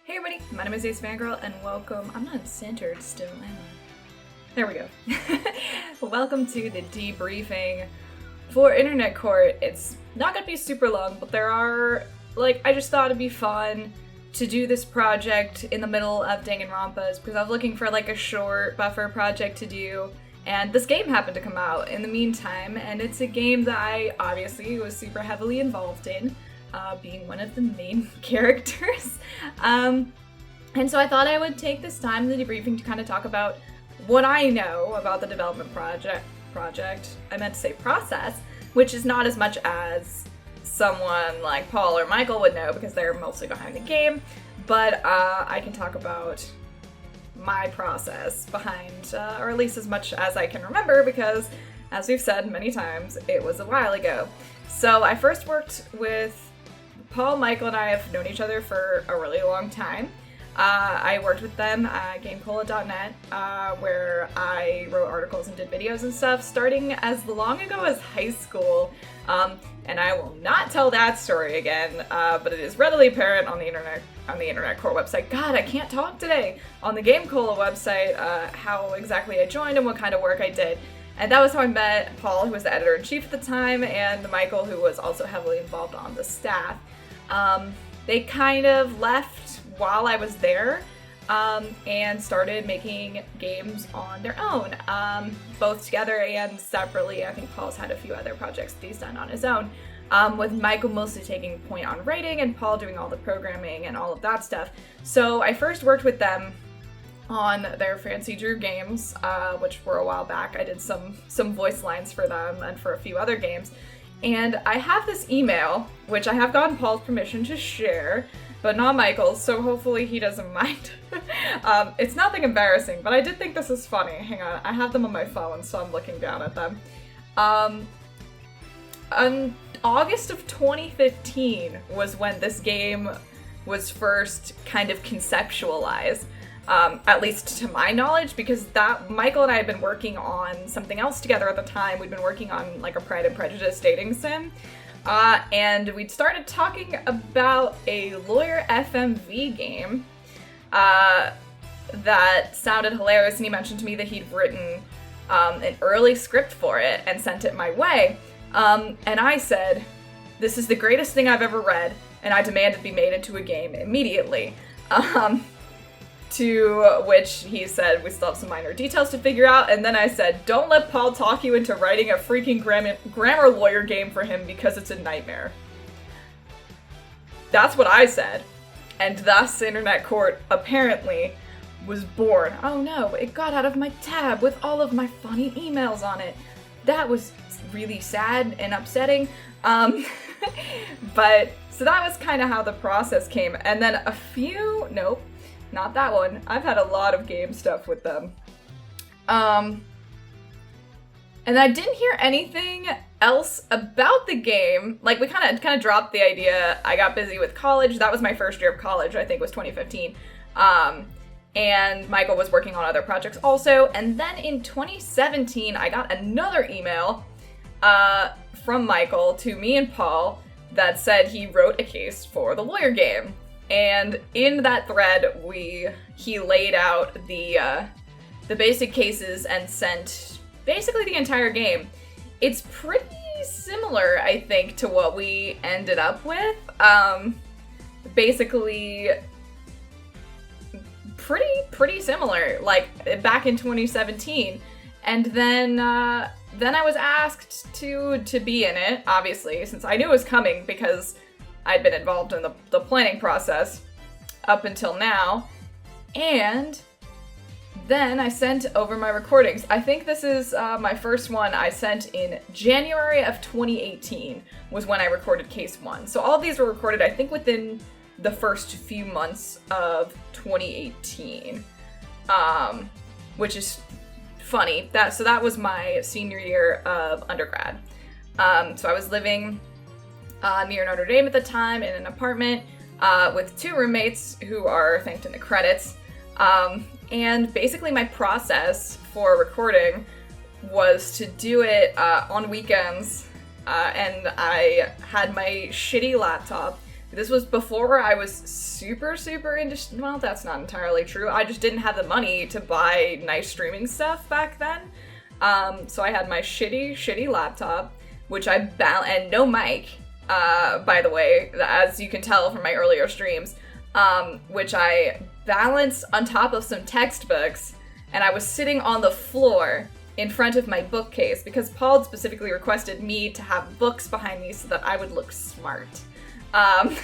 Hey everybody, my name is AceFangirl and welcome. I'm not centered still, am I? There we go. Welcome to the debriefing for Internet Court. It's not gonna be super long, but I just thought it'd be fun to do this project in the middle of Danganronpa's because I was looking for a short buffer project to do, and this game happened to come out in the meantime, and it's a game that I obviously was super heavily involved in. Being one of the main characters. And so I thought I would take this time in the debriefing to kind of talk about what I know about the development project. I meant to say process, which is not as much as someone like Paul or Michael would know because they're mostly behind the game, but I can talk about my process behind, or at least as much as I can remember, because as we've said many times, it was a while ago. So I first worked with Paul, Michael, and I have known each other for a really long time. I worked with them at gamecola.net, where I wrote articles and did videos and stuff, starting as long ago as high school. And I will not tell that story again, but it is readily apparent on the Internet Core website. God, I can't talk today! On the Gamecola website, how exactly I joined and what kind of work I did. And that was how I met Paul, who was the editor-in-chief at the time, and Michael, who was also heavily involved on the staff. They kind of left while I was there, and started making games on their own, both together and separately. I think Paul's had a few other projects that he's done on his own, with Michael mostly taking point on writing and Paul doing all the programming and all of that stuff. So I first worked with them on their Fancy Drew games, which were a while back. I did some voice lines for them and for a few other games. And I have this email, which I have gotten Paul's permission to share, but not Michael's, so hopefully he doesn't mind. It's nothing embarrassing, but I did think this is funny. Hang on, I have them on my phone, so I'm looking down at them. On August of 2015 was when this game was first kind of conceptualized. At least to my knowledge, because Michael and I had been working on something else together at the time. We'd been working on a Pride and Prejudice dating sim, and we'd started talking about a lawyer FMV game that sounded hilarious, and he mentioned to me that he'd written an early script for it and sent it my way, and I said, "This is the greatest thing I've ever read, and I demand it be made into a game immediately." To which he said, "We still have some minor details to figure out," and then I said, "Don't let Paul talk you into writing a freaking grammar lawyer game for him because it's a nightmare." That's what I said, and thus Internet Court apparently was born. Oh no, it got out of my tab with all of my funny emails on it. That was really sad and upsetting. But, so that was kind of how the process came, and then nope. Not that one. I've had a lot of game stuff with them. And I didn't hear anything else about the game. We kind of dropped the idea. I got busy with college. That was my first year of college, I think was 2015. And Michael was working on other projects also. And then in 2017, I got another email from Michael to me and Paul that said he wrote a case for the lawyer game. And in that thread, he laid out the basic cases and sent basically the entire game. It's pretty similar, I think, to what we ended up with. Basically, pretty similar. Back in 2017, and then I was asked to be in it. Obviously, since I knew it was coming because I'd been involved in the planning process up until now, and then I sent over my recordings. I think this is my first one I sent in January of 2018 was when I recorded Case 1. So all of these were recorded, I think, within the first few months of 2018, which is funny. So that was my senior year of undergrad. So I was living near Notre Dame at the time in an apartment with two roommates who are thanked in the credits. And basically my process for recording was to do it on weekends, and I had my shitty laptop This was before I was super into, well, that's not entirely true. I just didn't have the money to buy nice streaming stuff back then. So I had my shitty laptop, which and no mic, by the way, as you can tell from my earlier streams, which I balanced on top of some textbooks, and I was sitting on the floor in front of my bookcase because Paul specifically requested me to have books behind me so that I would look smart. And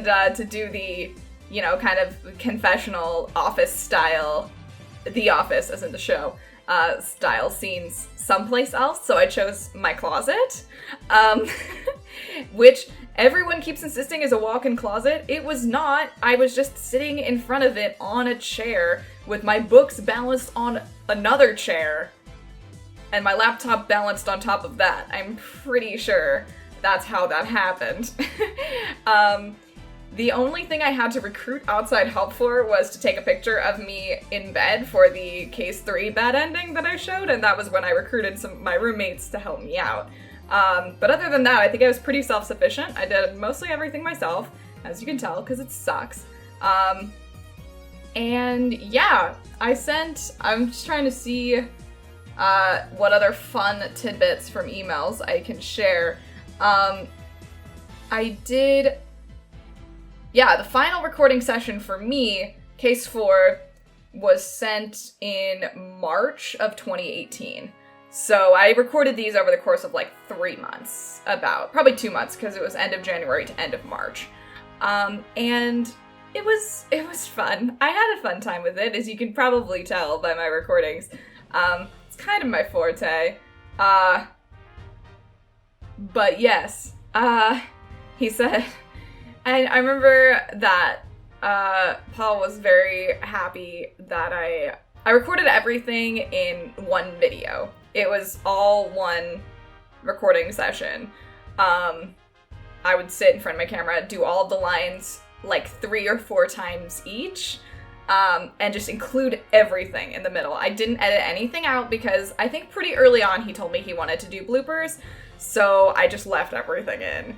to do the, kind of confessional office style, The Office as in the show, style scenes someplace else, so I chose my closet, which everyone keeps insisting is a walk-in closet. It was not. I was just sitting in front of it on a chair with my books balanced on another chair and my laptop balanced on top of that. I'm pretty sure that's how that happened. The only thing I had to recruit outside help for was to take a picture of me in bed for the Case 3 bad ending that I showed, and that was when I recruited some of my roommates to help me out. But other than that, I think I was pretty self-sufficient. I did mostly everything myself, as you can tell, because it sucks. And yeah, I'm just trying to see what other fun tidbits from emails I can share. The final recording session for me, Case 4, was sent in March of 2018. So I recorded these over the course of like 3 months, probably 2 months, because it was end of January to end of March. And it was fun. I had a fun time with it, as you can probably tell by my recordings. It's kind of my forte. But yes, he said, and I remember that Paul was very happy that I recorded everything in one video. It was all one recording session. I would sit in front of my camera, do all of the lines like 3 or 4 times each, and just include everything in the middle. I didn't edit anything out because I think pretty early on he told me he wanted to do bloopers, so I just left everything in,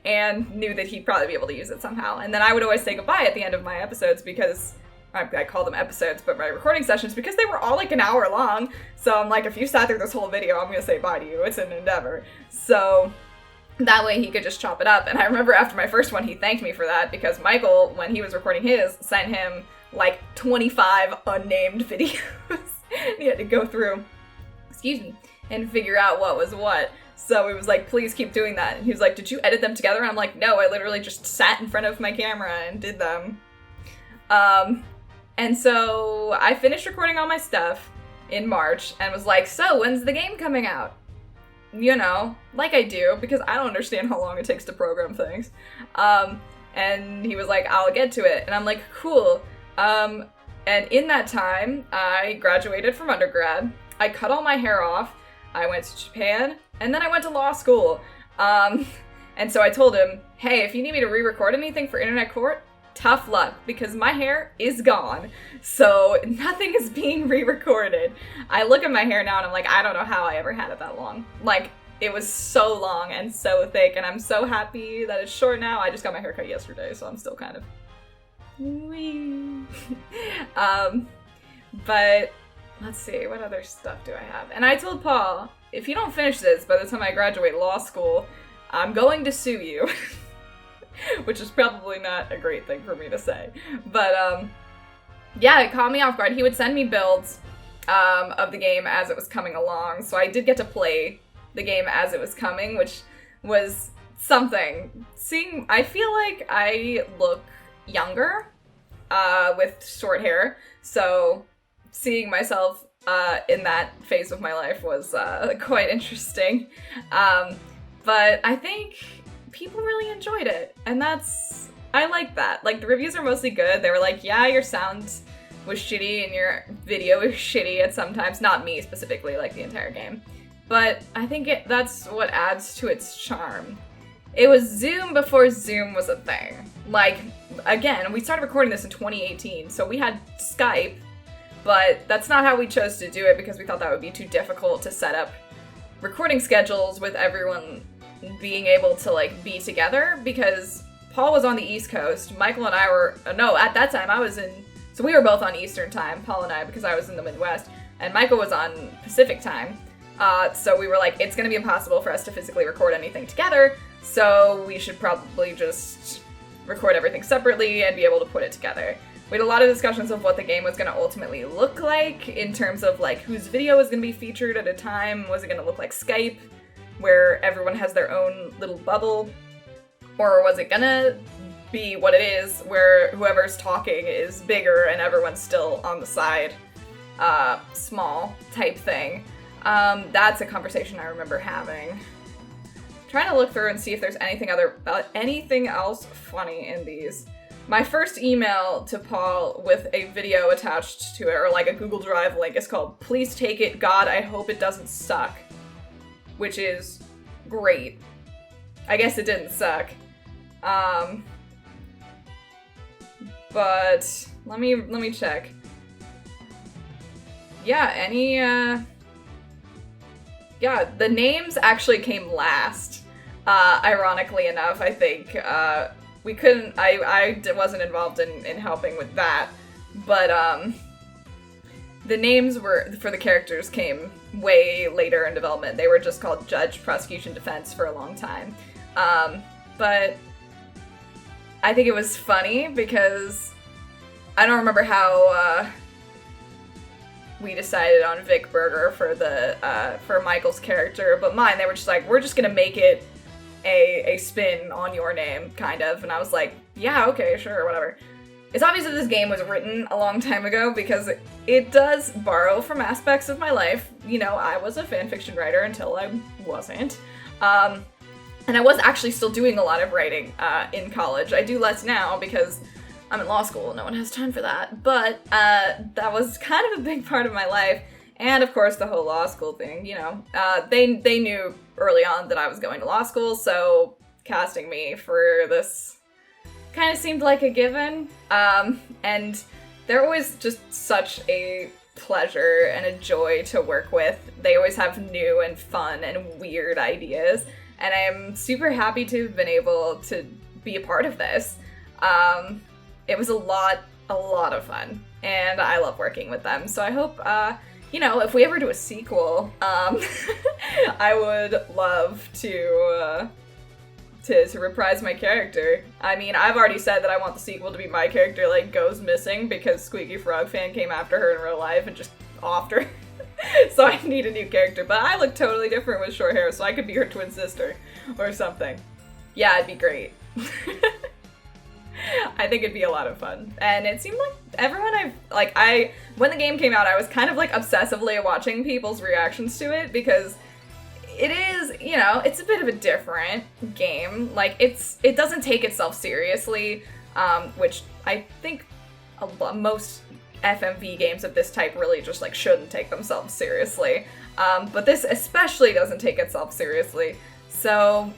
and knew that he'd probably be able to use it somehow. And then I would always say goodbye at the end of my episodes because I call them episodes, but my recording sessions, because they were all like an hour long. So I'm like, if you sat through this whole video, I'm gonna say bye to you. It's an endeavor. So that way he could just chop it up. And I remember after my first one, he thanked me for that because Michael, when he was recording his, sent him like 25 unnamed videos. He had to go through, and figure out what was what. So he was like, please keep doing that. And he was like, did you edit them together? And I'm like, no, I literally just sat in front of my camera and did them. And so I finished recording all my stuff in March and was like, so when's the game coming out? Like I do, because I don't understand how long it takes to program things. And he was like, I'll get to it. And I'm like, cool. And in that time, I graduated from undergrad. I cut all my hair off. I went to Japan, and then I went to law school. And so I told him, hey, if you need me to re-record anything for Internet Court, tough luck, because my hair is gone. So nothing is being re-recorded. I look at my hair now and I'm like, I don't know how I ever had it that long. Like, it was so long and so thick, and I'm so happy that it's short now. I just got my hair cut yesterday, so I'm still kind of wee. But let's see, what other stuff do I have? And I told Paul, if you don't finish this by the time I graduate law school, I'm going to sue you. Which is probably not a great thing for me to say. But, yeah, it caught me off guard. He would send me builds of the game as it was coming along, so I did get to play the game as it was coming, which was something. I feel like I look younger with short hair, so seeing myself in that phase of my life was quite interesting. But I think people really enjoyed it, and I like that. Like, the reviews are mostly good. They were like, yeah, your sound was shitty and your video is shitty at sometimes. Not me specifically, like the entire game. But I think that's what adds to its charm. It was Zoom before Zoom was a thing. Like, again, we started recording this in 2018, so we had Skype, but that's not how we chose to do it because we thought that would be too difficult to set up recording schedules with everyone being able to, like, be together, because Paul was on the East Coast, Michael and I were, no, at that time I was in, so we were both on Eastern time, Paul and I, because I was in the Midwest, and Michael was on Pacific time. So we were like, it's gonna be impossible for us to physically record anything together, so we should probably just record everything separately and be able to put it together. We had a lot of discussions of what the game was gonna ultimately look like, in terms of, like, whose video was gonna be featured at a time. Was it gonna look like Skype, where everyone has their own little bubble? Or was it gonna be what it is, where whoever's talking is bigger and everyone's still on the side, small type thing? That's a conversation I remember having. Trying to look through and see if there's anything else funny in these. My first email to Paul with a video attached to it, or like a Google Drive link, is called "Please take it, God, I hope it doesn't suck," which is great. I guess it didn't suck. But let me check. Yeah, yeah, the names actually came last. Ironically enough, I think. We couldn't, I wasn't involved in helping with that, but, the names for the characters came way later in development. They were just called Judge, Prosecution, Defense for a long time. But I think it was funny because I don't remember how, we decided on Vic Berger for Michael's character, but mine, they were just like, we're just gonna make it a spin on your name, kind of, and I was like, yeah, okay, sure, whatever. It's obvious that this game was written a long time ago, because it does borrow from aspects of my life. You know, I was a fanfiction writer until I wasn't, and I was actually still doing a lot of writing in college. I do less now, because I'm in law school, no one has time for that, but that was kind of a big part of my life. And of course the whole law school thing, you know, they knew early on that I was going to law school, so casting me for this kind of seemed like a given. And they're always just such a pleasure and a joy to work with. They always have new and fun and weird ideas, and I'm super happy to have been able to be a part of this. It was a lot of fun, and I love working with them, so I hope, you know, if we ever do a sequel, I would love to reprise my character. I mean, I've already said that I want the sequel to be my character, like, goes missing because Squeaky Frog fan came after her in real life and just offed her. So I need a new character, but I look totally different with short hair, so I could be her twin sister or something. Yeah, it'd be great. I think it'd be a lot of fun. And it seemed like everyone when the game came out, I was kind of like obsessively watching people's reactions to it, because it is, you know, it's a bit of a different game. Like, it doesn't take itself seriously, which I think most FMV games of this type really just, like, shouldn't take themselves seriously. But this especially doesn't take itself seriously. So,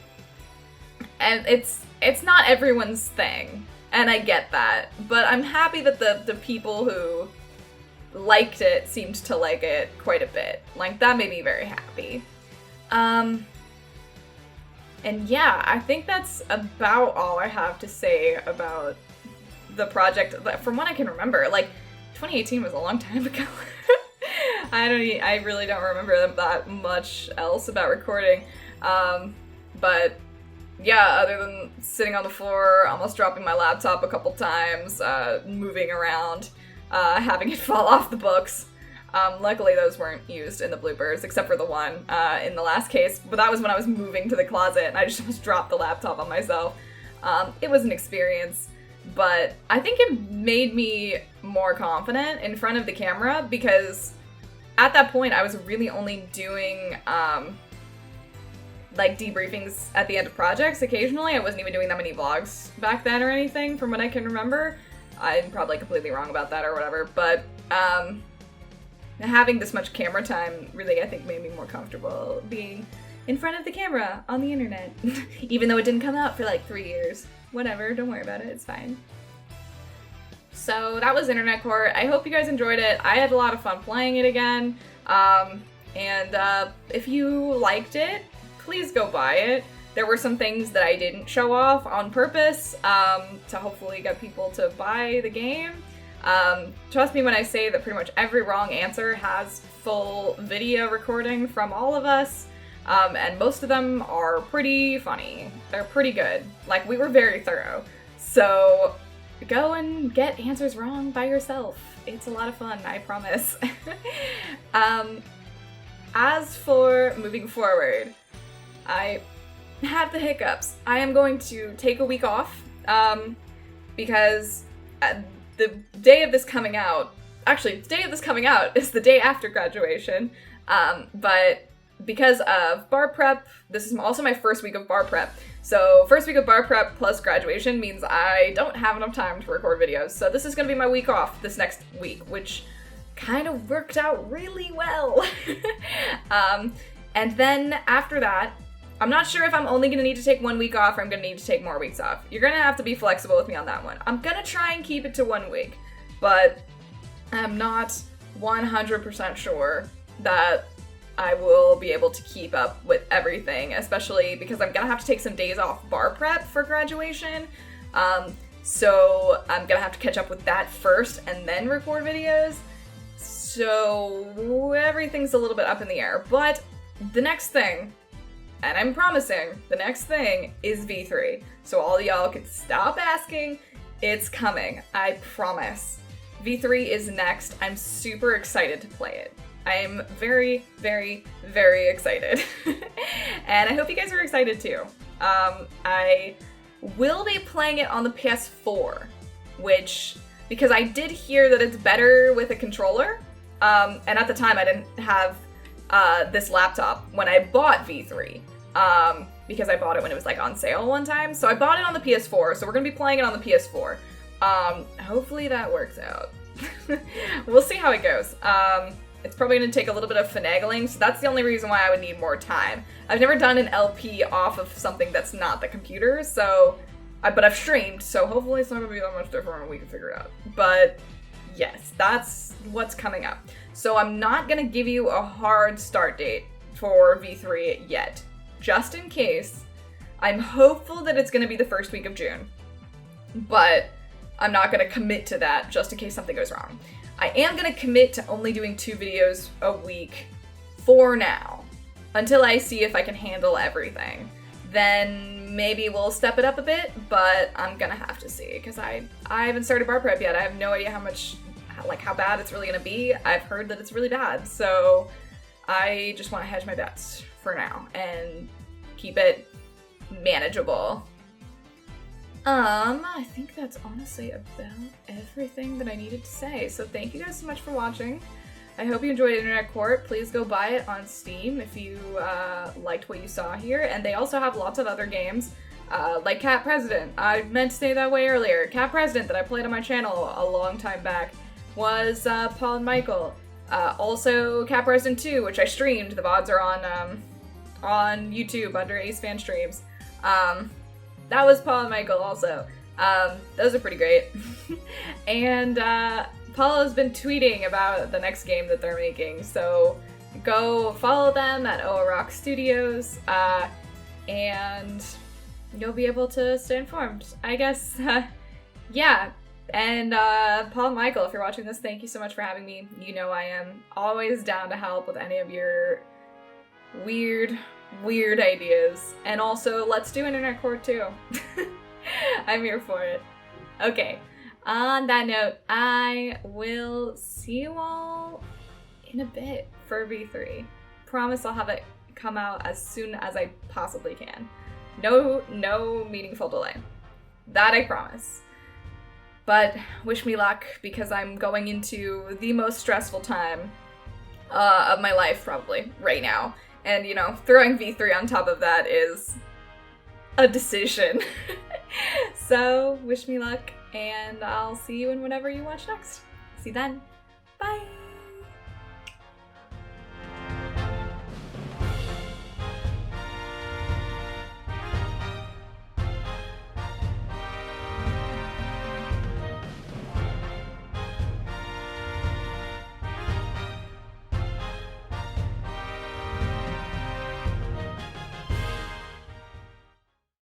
and it's not everyone's thing, and I get that, but I'm happy that the people who liked it seemed to like it quite a bit. Like, that made me very happy. And yeah, I think that's about all I have to say about the project, from what I can remember. Like, 2018 was a long time ago. I really don't remember that much else about recording, but yeah, other than sitting on the floor, almost dropping my laptop a couple times, moving around, having it fall off the books. Luckily those weren't used in the bloopers, except for the one in the last case, but that was when I was moving to the closet and I just almost dropped the laptop on myself. It was an experience, but I think it made me more confident in front of the camera, because at that point I was really only doing like debriefings at the end of projects occasionally. I wasn't even doing that many vlogs back then or anything, from what I can remember. I'm probably completely wrong about that or whatever, but having this much camera time really, I think, made me more comfortable being in front of the camera on the internet. Even though it didn't come out for like 3 years. Whatever, don't worry about it, it's fine. So that was Internet Court. I hope you guys enjoyed it. I had a lot of fun playing it again. And if you liked it, please go buy it. There were some things that I didn't show off on purpose to hopefully get people to buy the game. Trust me when I say that pretty much every wrong answer has full video recording from all of us, and most of them are pretty funny. They're pretty good. Like, we were very thorough. So go and get answers wrong by yourself. It's a lot of fun, I promise. As for moving forward, I have the hiccups. I am going to take a week off because the day of this coming out, actually, the day of this coming out is the day after graduation, but because of bar prep, this is also my first week of bar prep. So first week of bar prep plus graduation means I don't have enough time to record videos. So this is going to be my week off this next week, which kind of worked out really well. And then after that, I'm not sure if I'm only going to need to take 1 week off or I'm going to need to take more weeks off. You're going to have to be flexible with me on that one. I'm going to try and keep it to 1 week, but I'm not 100% sure that I will be able to keep up with everything, especially because I'm going to have to take some days off bar prep for graduation. So I'm going to have to catch up with that first and then record videos. So everything's a little bit up in the air, but the next thing, and I'm promising, the next thing is V3. So all y'all can stop asking, it's coming, I promise. V3 is next. I'm super excited to play it. I'm very, very, very excited. And I hope you guys are excited too. I will be playing it on the PS4, because I did hear that it's better with a controller. And at the time I didn't have this laptop when I bought V3, because I bought it when it was like on sale one time. So I bought it on the PS4, so we're gonna be playing it on the PS4. Hopefully that works out. We'll see how it goes. It's probably gonna take a little bit of finagling, so that's the only reason why I would need more time. I've never done an LP off of something that's not the computer, but I've streamed, so hopefully it's not gonna be that much different and we can figure it out. But yes, that's what's coming up. So I'm not gonna give you a hard start date for V3 yet. Just in case, I'm hopeful that it's gonna be the first week of June, but I'm not gonna commit to that just in case something goes wrong. I am gonna commit to only doing 2 videos a week for now, until I see if I can handle everything. Then maybe we'll step it up a bit, but I'm gonna have to see, because I haven't started bar prep yet. I have no idea how bad it's really gonna be. I've heard that it's really bad, so I just want to hedge my bets for now and keep it manageable. I think that's honestly about everything that I needed to say. So thank you guys so much for watching. I hope you enjoyed Internet Court. Please go buy it on Steam if you liked what you saw here. And they also have lots of other games, like Cat President. I meant to say that way earlier. Cat President that I played on my channel a long time back was Paul and Michael. Also Cat President 2, which I streamed. The VODs are on YouTube under AceFan Streams. That was Paul and Michael also. Those are pretty great. And Paul has been tweeting about the next game that they're making, so go follow them at Rock Studios, and you'll be able to stay informed, I guess. Yeah, and Paul and Michael, if you're watching this, thank you so much for having me. You know I am always down to help with any of your weird ideas. And also, let's do Internet Court too. I'm here for it. Okay, on that note, I will see you all in a bit for V3. Promise I'll have it come out as soon as I possibly can. No meaningful delay. That I promise. But wish me luck, because I'm going into the most stressful time of my life probably right now. And, you know, throwing V3 on top of that is a decision. So, wish me luck, and I'll see you in whatever you watch next. See you then. Bye!